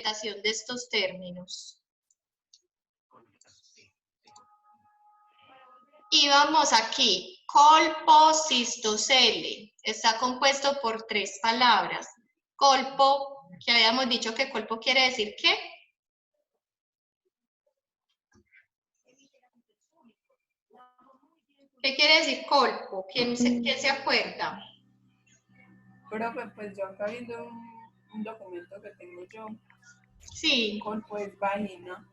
interpretación de estos términos. Y vamos aquí, colpo cistocele, está compuesto por 3 palabras. Colpo, que habíamos dicho que colpo quiere decir ¿qué? ¿Qué quiere decir colpo? ¿Quién se acuerda? Profe, pues yo acá viendo un documento que tengo yo. Sí. Colpo es vagina.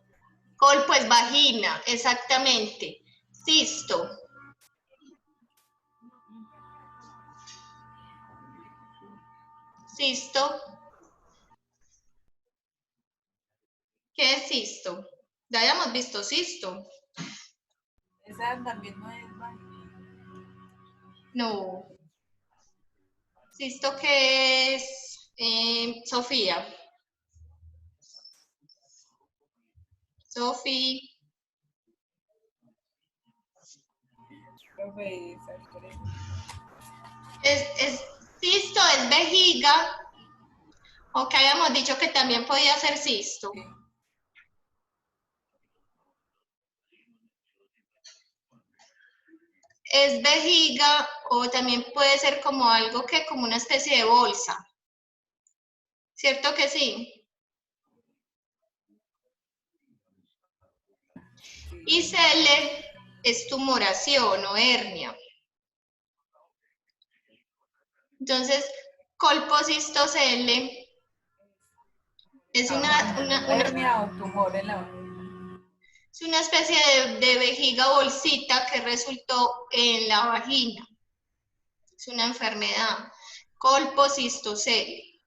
Colpo es vagina, exactamente. Cisto. Cisto. ¿Qué es cisto? Ya habíamos visto cisto. Esa también no es vagina. No. ¿Cisto qué es? Sofía. Sofía. Profe, Cisto es vejiga. O que habíamos dicho que también podía ser cisto. Sí. Es vejiga o también puede ser como algo que como una especie de bolsa. ¿Cierto que sí? Y cele es tumoración o hernia. Entonces, colpocistocele es hernia o tumor en la vagina. es una especie de vejiga bolsita que resultó en la vagina. Es una enfermedad. Colpocistocele.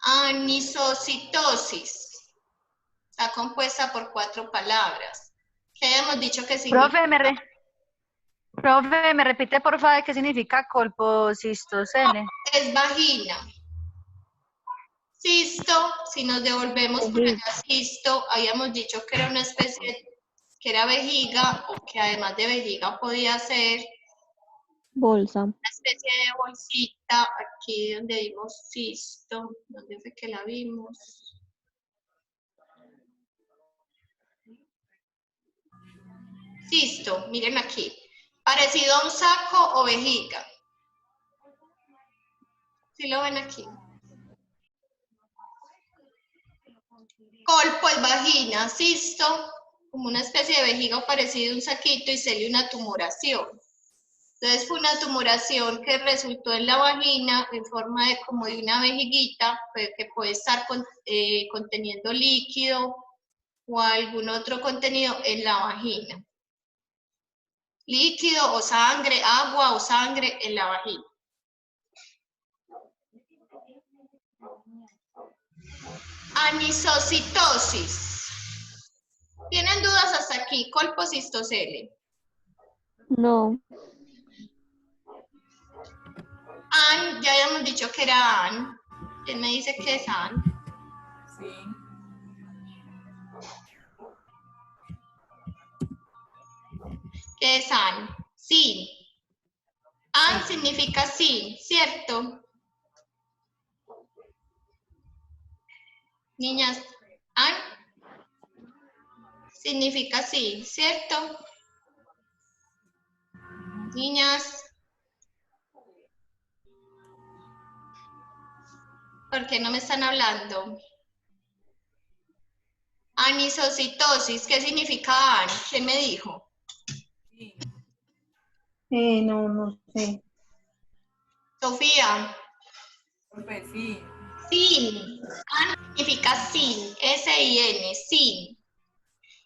Anisocitosis. Está compuesta por 4 palabras. ¿Qué habíamos dicho que significa? Profe, ¿me repite por favor qué significa colpocistocele? Es vagina. Cisto, si nos devolvemos por allá, cisto, habíamos dicho que era una especie, que era vejiga, o que además de vejiga podía ser bolsa. Una especie de bolsita, aquí donde vimos cisto, ¿dónde fue que la vimos? Cisto, miren aquí, parecido a un saco o vejiga. ¿Sí lo ven aquí? Colpo es vagina, cisto, como una especie de vejiga o parecido a un saquito, y cele una tumoración. Entonces fue una tumoración que resultó en la vagina en forma de como de una vejiguita que puede estar conteniendo líquido o algún otro contenido en la vagina. Líquido o sangre, agua o sangre en la vagina. Anisocitosis. ¿Tienen dudas hasta aquí? Colpocistocele. No. An, ya habíamos dicho que era an. ¿Quién me dice que es an? Sí. ¿Qué es an? Sin. An significa sin, ¿cierto? Niñas, an significa sí, ¿cierto? Niñas, ¿por qué no me están hablando? Anisocitosis, ¿qué significa an? ¿Quién me dijo? Sí. No sé. Sofía. Profe, sí. Sin. An significa sin, S-I-N, sin.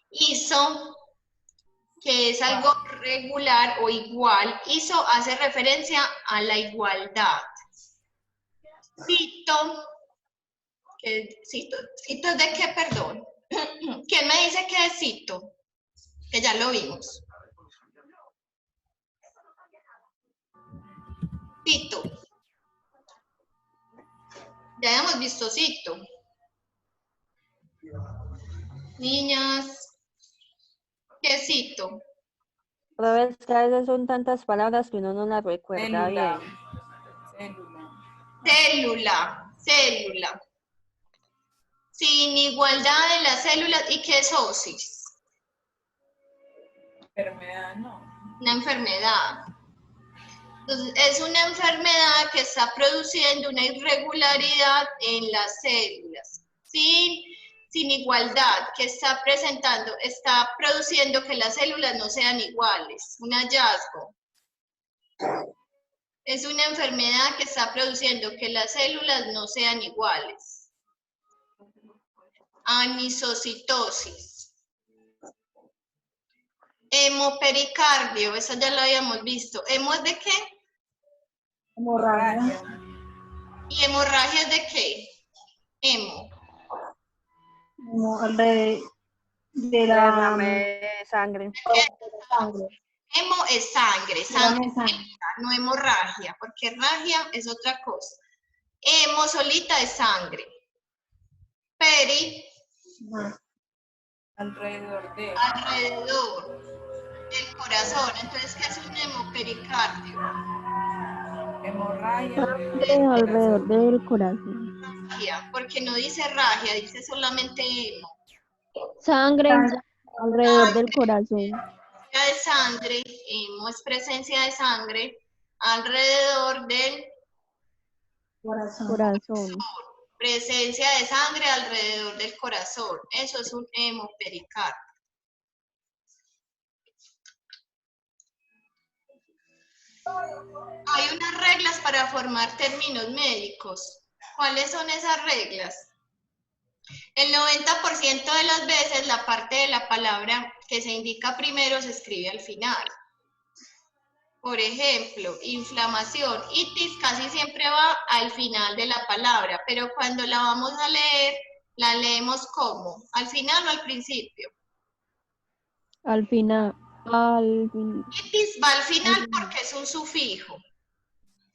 Iso, que es algo regular o igual. Iso hace referencia a la igualdad. Cito, cito de qué, perdón. ¿Quién me dice que es cito? Que ya lo vimos. Cito. Ya hemos visto cito. Niñas, ¿qué es cito? Pero es que a veces son tantas palabras que uno no las recuerda Célula. bien. Célula. Célula, célula. Sin igualdad de las células. ¿Y qué es oosis? Enfermedad, no. Una enfermedad. Entonces, es una enfermedad que está produciendo una irregularidad en las células. Sin igualdad, que está produciendo que las células no sean iguales. Un hallazgo. Es una enfermedad que está produciendo que las células no sean iguales. Anisocitosis. Hemopericardio, esa ya la habíamos visto. ¿Hemo es de qué? Hemorragia. ¿Y hemorragia es de qué? Hemo. De Derrame de sangre. Hemo es sangre, sangre, no hemorragia, porque ragia es otra cosa. Hemo solita es sangre. Peri, Alrededor de. alrededor del corazón. Entonces, ¿qué es un hemopericardio? Hemorragia alrededor del corazón. Ragia, porque no dice ragia, dice solamente hemo. Sangre alrededor del corazón. Presencia de sangre, hemo es presencia de sangre alrededor del Corazón. presencia de sangre alrededor del corazón. Eso es un hemopericardio. Hay unas reglas para formar términos médicos. ¿Cuáles son esas reglas? El 90% de las veces la parte de la palabra que se indica primero se escribe al final. Por ejemplo, inflamación, itis casi siempre va al final de la palabra, pero cuando la vamos a leer, la leemos ¿cómo? ¿Al final o al principio? Al final. Itis va al final porque es un sufijo.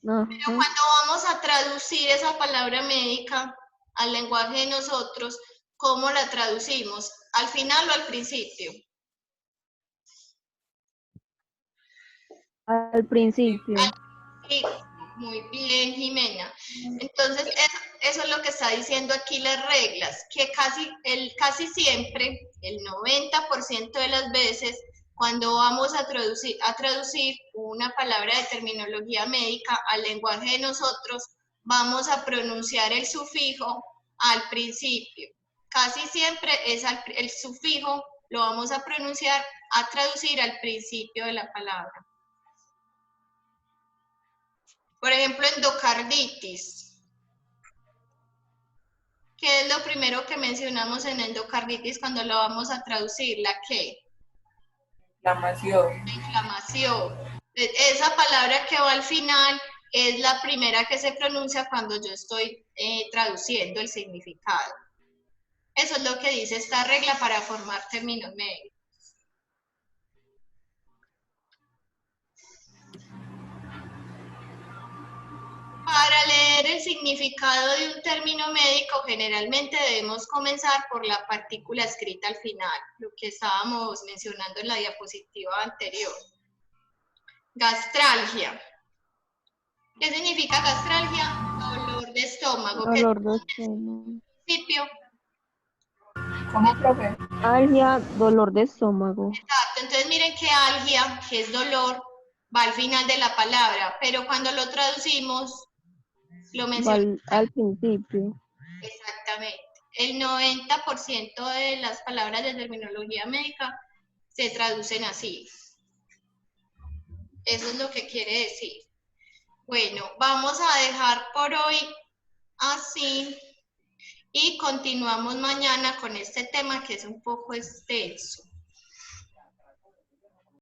Ajá. Pero cuando vamos a traducir esa palabra médica al lenguaje de nosotros, ¿cómo la traducimos? ¿Al final o al principio? Al principio. Sí, muy bien, Jimena. Entonces, eso es lo que está diciendo aquí las reglas, que casi siempre, el 90% de las veces, cuando vamos a traducir una palabra de terminología médica al lenguaje de nosotros, vamos a pronunciar el sufijo al principio. Casi siempre es el sufijo, lo vamos a traducir al principio de la palabra. Por ejemplo, endocarditis. ¿Qué es lo primero que mencionamos en endocarditis cuando lo vamos a traducir? ¿La qué? inflamación. La inflamación. Esa palabra que va al final es la primera que se pronuncia cuando yo estoy traduciendo el significado. Eso es lo que dice esta regla para formar términos médicos. Para leer el significado de un término médico, generalmente debemos comenzar por la partícula escrita al final, lo que estábamos mencionando en la diapositiva anterior. Gastralgia. ¿Qué significa gastralgia? Dolor de estómago. Dolor de estómago. Principio. ¿Cómo, profe? Algia, dolor de estómago. Exacto. Entonces miren que algia, que es dolor, va al final de la palabra, pero cuando lo traducimos, lo mencionamos Al principio. exactamente. El 90% de las palabras de terminología médica se traducen así. Eso es lo que quiere decir. Bueno, vamos a dejar por hoy así y continuamos mañana con este tema que es un poco extenso.